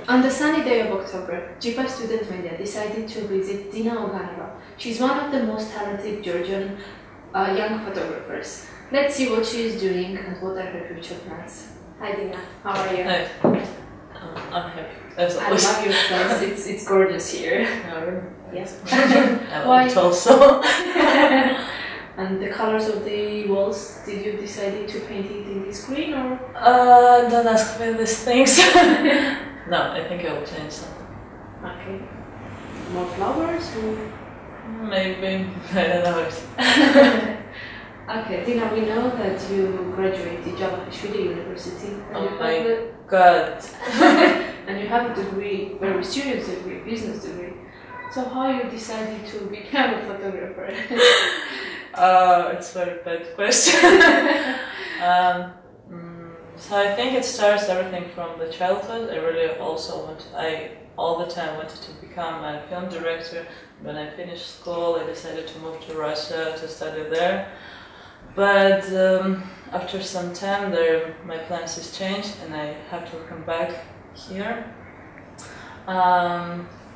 On the sunny day of October, JIPA student media decided to visit Dina Oganova. She's one of the most talented Georgian young photographers. Let's see what she is doing and what are her future plans. Hi Dina, how are you? Hi. I'm happy. As I always. love your place, it's gorgeous here. Yes. I love it also. And the colors of the walls, did you decide to paint it in this green or? Don't ask me these things. No, I think I will change something. Okay. More flowers or? Maybe. I don't know. Okay, Dina, we know that you graduated Jawaharlal University. Oh my god. And you have a degree, very serious degree, business degree. So how you decided to become a photographer? It's a very bad question. So I think it starts everything from the childhood. I really also all the time wanted to become a film director. When I finished school, I decided to move to Russia to study there. But after some time there, my plans has changed and I have to come back here.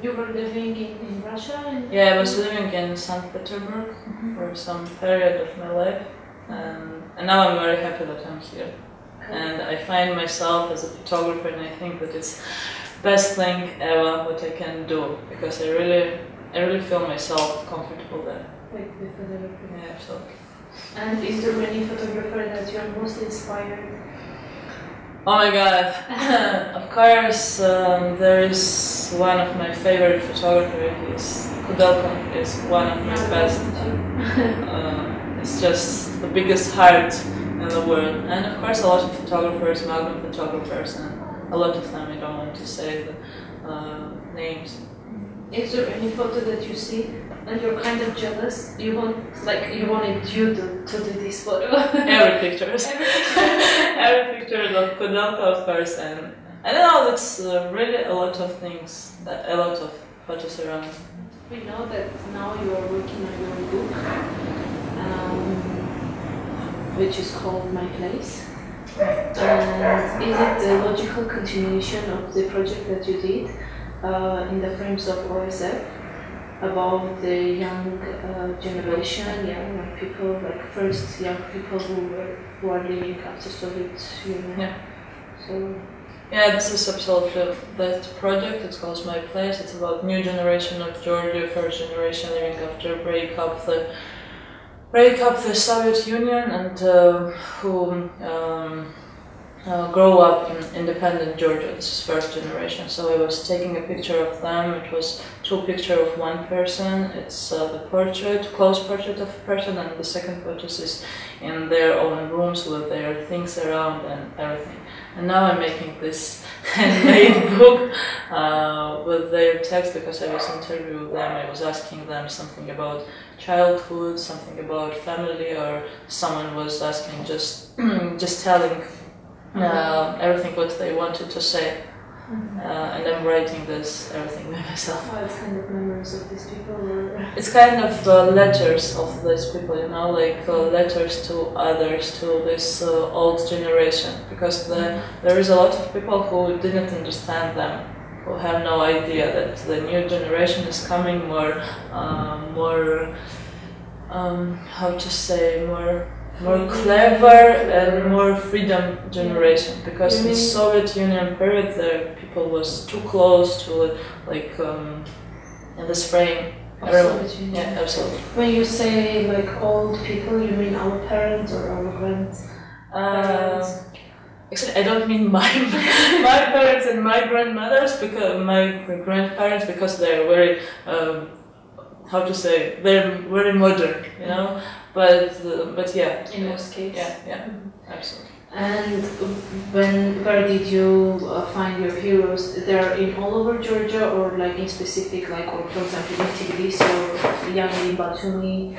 You were living in Russia? Yeah, I was living in St. Petersburg for some period of my life. And now I'm very happy that I'm here. Okay. And I find myself as a photographer and I think that it's best thing ever what I can do because I really feel myself comfortable there. With the photography? Yeah, absolutely. And is there any photographer that you are most inspired? Oh my god! Of course, there is one of my favorite photographers. Kudelka is one of my best. It's just the biggest heart in the world. And of course, a lot of photographers, magnum photographers, and a lot of them I don't want to say the names. Is there any photo that you see and you're kind of jealous? You wanted you to do this photo? Every pictures. Every picture of Kudelka, of course, and I don't know, it's really a lot of things, a lot of photos around. We know that now you are working on your book, which is called My Place. And is it the logical continuation of the project that you did in the frames of OSF about the young generation, young people, like first young people who are living after Soviet Union? Yeah. So. Yeah, this is absolutely that project. It's called My Place. It's about new generation of Georgia, first generation living after break up the Soviet Union and who grow up in independent Georgia. This is first generation. So I was taking a picture of them. It was two pictures of one person. It's the portrait, close portrait of a person, and the second photo is in their own rooms with their things around and everything. And now I'm making this handmade book with their text because I was interviewing them. I was asking them something about childhood, something about family, or someone was asking just telling everything what they wanted to say. And I'm writing this everything by myself. Oh, it's kind of memories of these people? Or? It's kind of letters of these people, you know, like letters to others, to this old generation, because there is a lot of people who didn't understand them, who have no idea that the new generation is coming more how to say, more clever and more freedom generation, because in Soviet Union period the people was too close to like in this frame. Soviet Union. Yeah, absolutely. When you say like old people, you mean our parents or our grandparents? Actually, I don't mean my parents and my grandmothers, because my grandparents, because they're very how to say, they're very modern, you know. But yeah. In most cases. Yeah, absolutely. And where did you find your heroes? They're in all over Georgia, or like in specific, like, or for example in Tbilisi or Yangi, Batumi?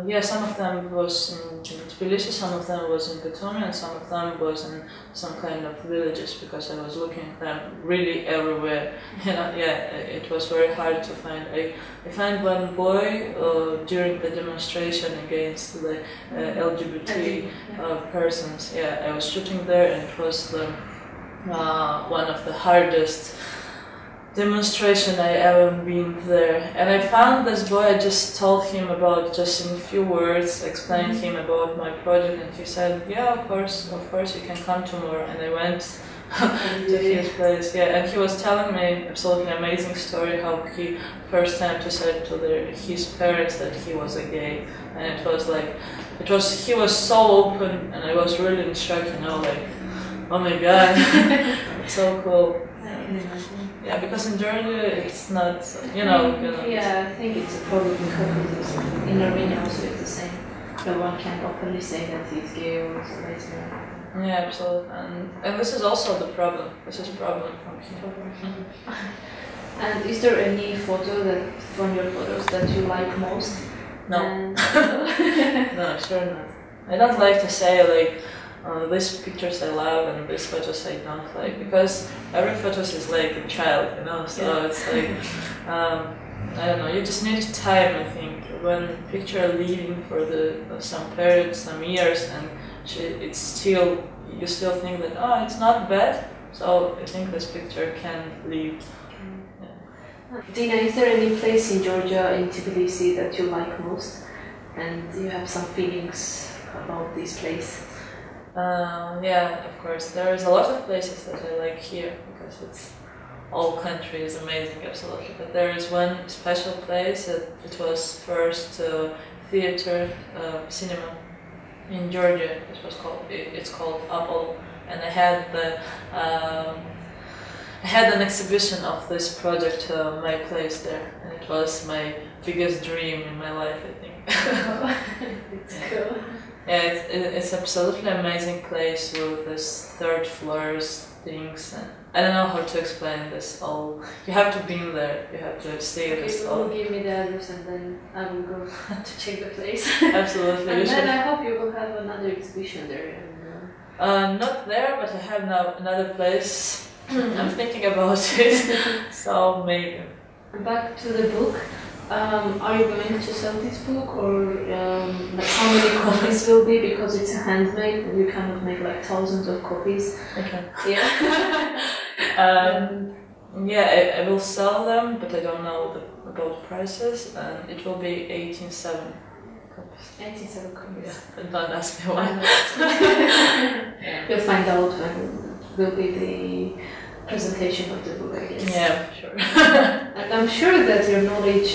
Yeah, some of them was in Tbilisi, some of them was in Batumi, and some of them was in some kind of villages, because I was looking at them really everywhere. You know, yeah, it was very hard to find. I found one boy during the demonstration against the LGBT persons. Yeah, I was shooting there, and it was one of the hardest demonstration I ever been there, and I found this boy. I just told him about, just in a few words, explained him about my project, and he said, "Yeah, of course, you can come tomorrow." And I went to his place, yeah, and he was telling me absolutely amazing story how he first time to said to his parents that he was a gay, and it was like, he was so open, and I was really in shock, you know, like, oh my god, it's so cool. Yeah, because in Georgia it's not, you know. Yeah, I think it's a problem because in Armenia also it's the same. No one can openly say that he's gay or lesbian. Yeah, absolutely, and this is also the problem. This is a problem from here. And is there any photo from your photos that you like most? No. No, sure not. I don't like to say like these pictures I love and these photos I don't like, because every photo is like a child, you know. So yeah. It's like I don't know. You just need time. I think when picture leaving for some period, some years, and it's still, you still think that, oh, it's not bad. So I think this picture can leave. Yeah. Dina, is there any place in Georgia, in Tbilisi, that you like most, and you have some feelings about this place? Yeah, of course. There's a lot of places that I like here because it's all country is amazing, absolutely. But there is one special place. It was first theater, cinema in Georgia. It's called Apple, and I had an exhibition of this project, my place there, and it was my biggest dream in my life, I think. It's cool. Yeah, it's absolutely amazing place with this third floors things, and I don't know how to explain this all. You have to be in there. You have to see this all. You will give me the address, and then I will go to check the place. Absolutely. And then I hope you will have another exhibition there. Not there, but I have now another place. I'm thinking about it, so maybe. Back to the book. Are you going to sell this book, or like how many copies will be, because it's a handmade and you cannot make like thousands of copies? Okay. Yeah. Yeah, I will sell them, but I don't know about prices, and it will be 18.7 copies. 18.7 copies. Yeah, but don't ask me why. Yeah. You'll find out when will be the presentation of the book, I guess. Yeah, sure. And I'm sure that your knowledge,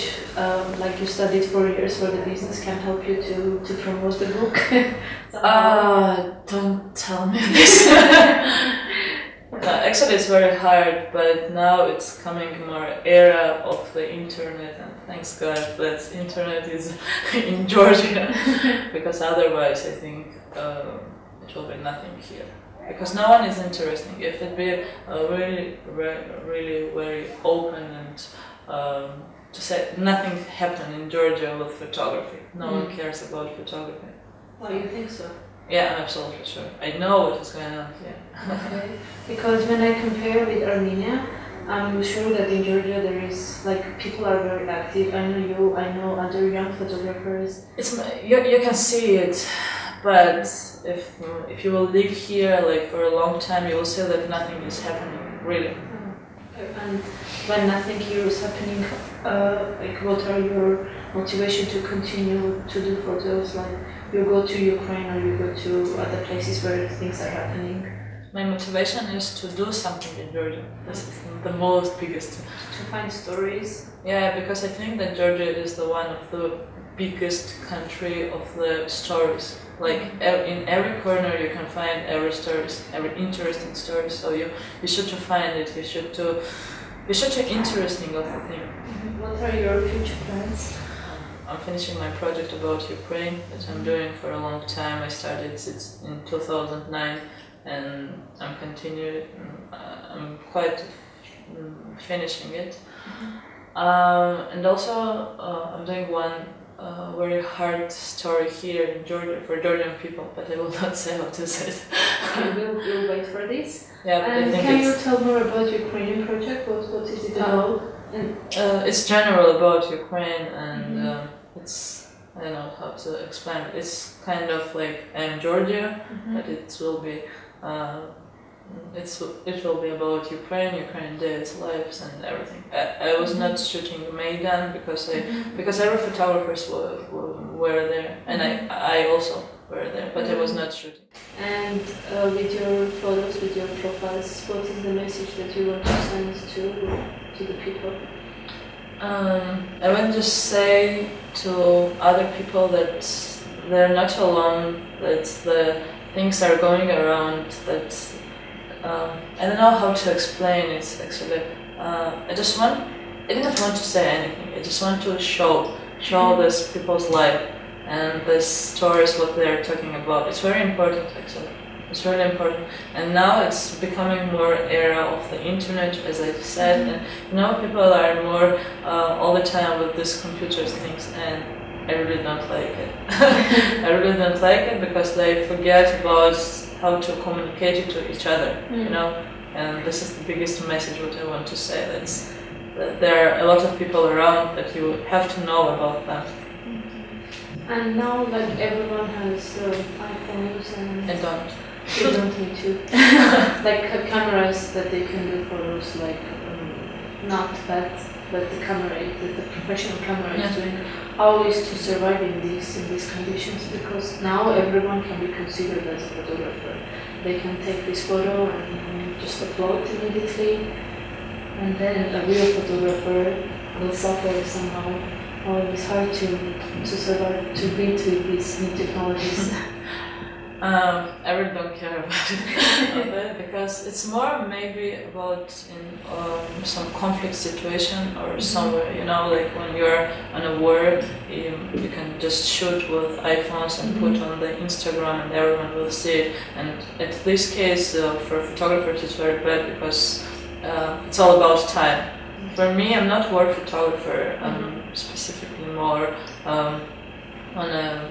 like you studied 4 years for the business, can help you to promote the book. Don't tell me this. Actually, it's very hard, but now it's coming more era of the internet, and thanks God that internet is in Georgia, because otherwise I think it will be nothing here. Because no one is interesting. If it be really very open and to say nothing happened in Georgia with photography. No one cares about photography. Oh, you think so? Yeah, I'm absolutely sure. I know what is going on here. Okay. Because when I compare with Armenia, I'm sure that in Georgia there is, like, people are very active. I know you, I know other young photographers. You can see it. But if you will live here like for a long time, you will see that nothing is happening, really. And when nothing here is happening, like, what are your motivation to continue to do photos? Like, you go to Ukraine or you go to other places where things are happening? My motivation is to do something in Georgia. This is the most biggest. To find stories? Yeah, because I think that Georgia is the one of the biggest country of the stories. Like in every corner you can find every stories, every interesting story. So you should to find it. You should to interesting of the thing. What are your future plans? I'm finishing my project about Ukraine that I'm doing for a long time. I started it in 2009, and I'm continuing. I'm quite finishing it. And also I'm doing one very hard story here in Georgia for Georgian people, but I will not say how to say it. Okay, we'll wait for this. Yeah, and can you tell more about your Ukrainian project? What is it about? It's general about Ukraine, and it's, I don't know how to explain it. It's kind of like I'm Georgia, but it will be it will be about Ukraine days, lives, and everything. I was not shooting Maidan because every photographers were there, and I also were there, but I was not shooting. And with your photos, with your profiles, what is the message that you want to send to the people? I want to say to other people that they're not alone, that the things are going around, that I don't know how to explain it actually. I didn't want to say anything, I just want to show these people's life and the stories, what they're talking about. It's very important actually. It's really important, and now it's becoming more era of the internet, as I said, and now people are more all the time with these computers things, and I really don't like it. I really don't like it because they forget about how to communicate it to each other, you know. And this is the biggest message what I want to say. That there are a lot of people around that you have to know about them. And now, like everyone has iPhones and. I don't. You don't need to. Like cameras that they can do photos, like not that, but the camera, the professional camera is doing always to survive in these conditions, because now everyone can be considered as a photographer. They can take this photo and just upload immediately, and then a real photographer will suffer somehow. Oh, it's hard to survive, to beat with these new technologies. I really don't care about it because it's more maybe about in some conflict situation or somewhere, you know, like when you're on a war, you can just shoot with iPhones and put on the Instagram and everyone will see it. And at this case, for photographers, it's very bad because it's all about time. For me, I'm not war photographer. I'm specifically more on a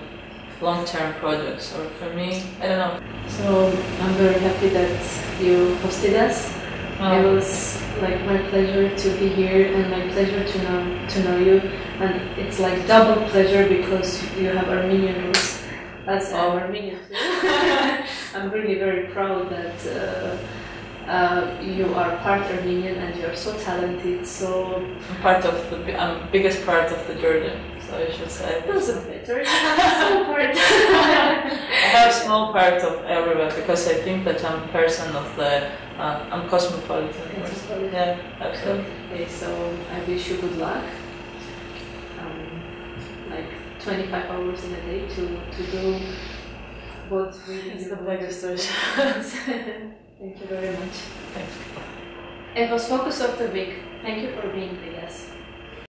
long-term projects, or for me, I don't know. So I'm very happy that you hosted us. It was like my pleasure to be here and my pleasure to know you, and it's like double pleasure because you have Armenian roots. That's Armenian too. I'm really very proud that you are part Armenian and you are so talented. So I'm biggest part of the Georgia. So I should say. Doesn't matter. You have a small part. I have a small part of everywhere because I think that I'm a person of the. I'm cosmopolitan. Yeah, absolutely. Okay, so I wish you good luck. Like 25 hours in a day to do what really. It's the biggest wish. Thank you very much. Thanks. It was Focus of the Week. Thank you for being with us.